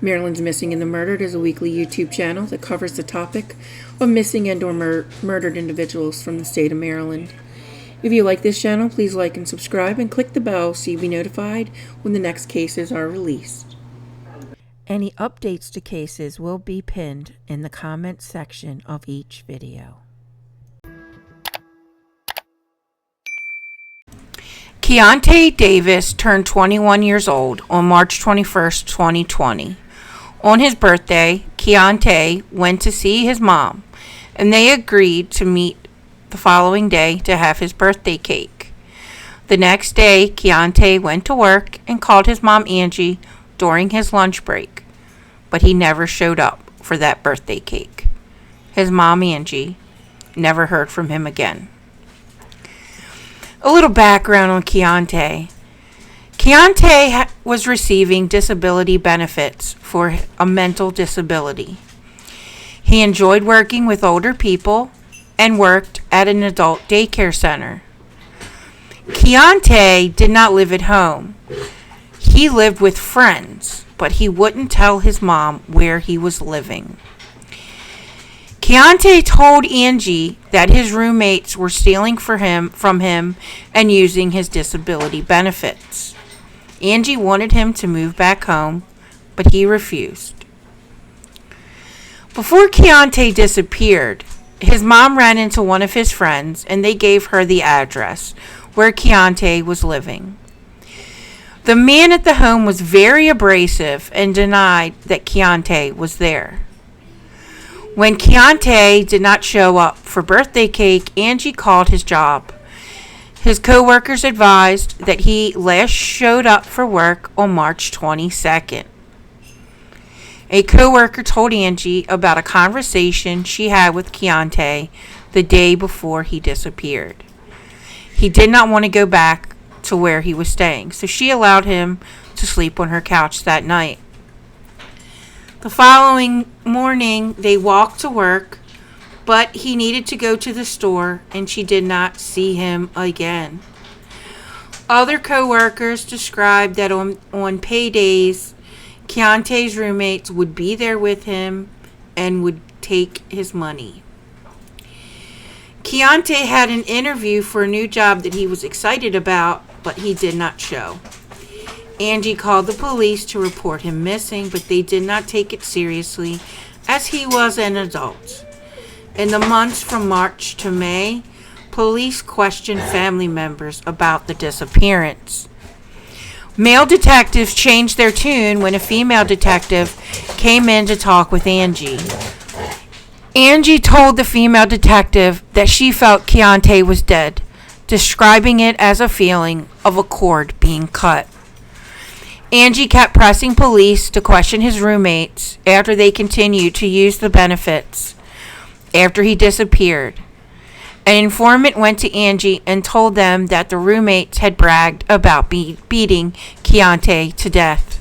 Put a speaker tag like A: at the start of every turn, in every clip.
A: Maryland's Missing and the Murdered is a weekly YouTube channel that covers the topic of missing and or murdered individuals from the state of Maryland. If you like this channel, please like and subscribe and click the bell so you'll be notified when the next cases are released. Any updates to cases will be pinned in the comments section of each video. Keyonta Davis turned 21 years old on March 21st, 2020. On his birthday, Keyonta went to see his mom, and they agreed to meet the following day to have his birthday cake. The next day, Keyonta went to work and called his mom Angie during his lunch break, but he never showed up for that birthday cake. His mom Angie never heard from him again. A little background on Keyonta. Keyonta was receiving disability benefits for a mental disability. He enjoyed working with older people and worked at an adult daycare center. Keyonta did not live at home. He lived with friends, but he wouldn't tell his mom where he was living. Keyonta told Angie that his roommates were stealing from him and using his disability benefits. Angie wanted him to move back home, but he refused. Before Keyonta disappeared, his mom ran into one of his friends and they gave her the address where Keyonta was living. The man at the home was very abrasive and denied that Keyonta was there. When Keyonta did not show up for birthday cake, Angie called his job. His co-workers advised that he last showed up for work on March 22nd. A co-worker told Angie about a conversation she had with Keyonta the day before he disappeared. He did not want to go back to where he was staying, so she allowed him to sleep on her couch that night. The following morning, they walked to work, but he needed to go to the store, and she did not see him again. Other co-workers described that on paydays, Keyonta's roommates would be there with him and would take his money. Keyonta had an interview for a new job that he was excited about, but he did not show. Angie called the police to report him missing, but they did not take it seriously as he was an adult. In the months from March to May, police questioned family members about the disappearance. Male detectives changed their tune when a female detective came in to talk with Angie. Angie told the female detective that she felt Keyonta was dead, describing it as a feeling of a cord being cut. Angie kept pressing police to question his roommates after they continued to use the benefits after he disappeared. An informant went to Angie and told them that the roommates had bragged about beating Keyonta to death.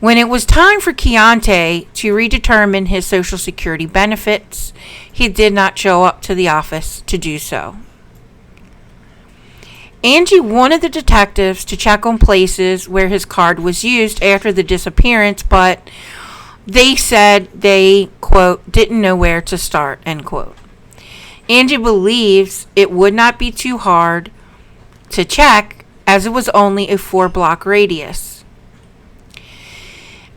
A: When it was time for Keyonta to redetermine his Social Security benefits, he did not show up to the office to do so. Angie wanted the detectives to check on places where his card was used after the disappearance, but they said they, quote, didn't know where to start, end quote. Angie believes it would not be too hard to check as it was only a 4-block radius.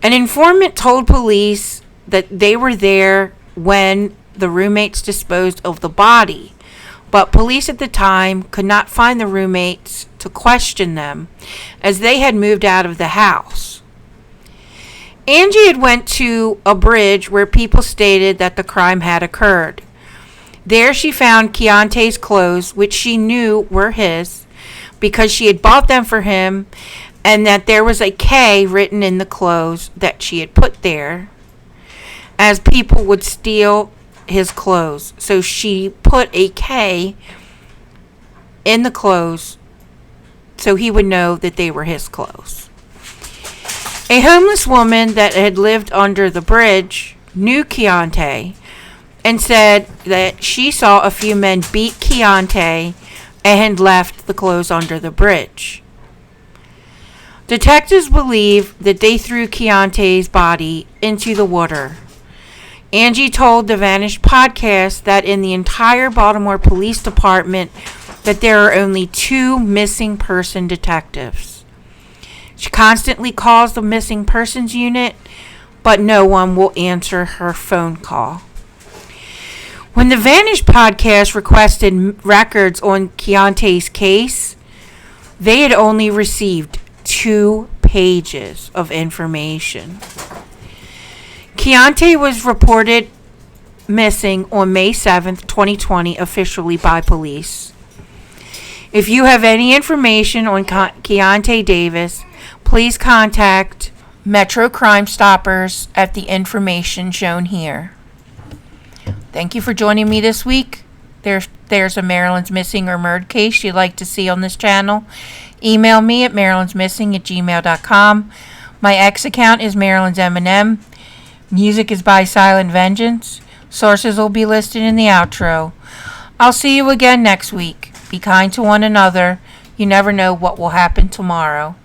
A: An informant told police that they were there when the roommates disposed of the body, but police at the time could not find the roommates to question them as they had moved out of the house. Angie had went to a bridge where people stated that the crime had occurred. There she found Keyonta's clothes, which she knew were his because she had bought them for him, and that there was a K written in the clothes that she had put there, as people would steal his clothes. So she put a K in the clothes so he would know that they were his clothes. A homeless woman that had lived under the bridge knew Keyonta and said that she saw a few men beat Keyonta and had left the clothes under the bridge. Detectives believe that they threw Keyonta's body into the water. Angie told the Vanished podcast that in the entire Baltimore Police Department that there are only 2 missing person detectives. She constantly calls the missing persons unit, but no one will answer her phone call. When the Vanished podcast requested records on Keyonta's case, they had only received 2 pages of information. Keyonta was reported missing on May 7th, 2020, officially by police. If you have any information on Keyonta Davis, please contact Metro Crime Stoppers at the information shown here. Thank you for joining me this week. There's a Maryland's Missing or Murdered case you'd like to see on this channel. Email me at marylandsmissing@gmail.com. My X account is Maryland's M&M. Music is by Silent Vengeance. Sources will be listed in the outro. I'll see you again next week. Be kind to one another. You never know what will happen tomorrow.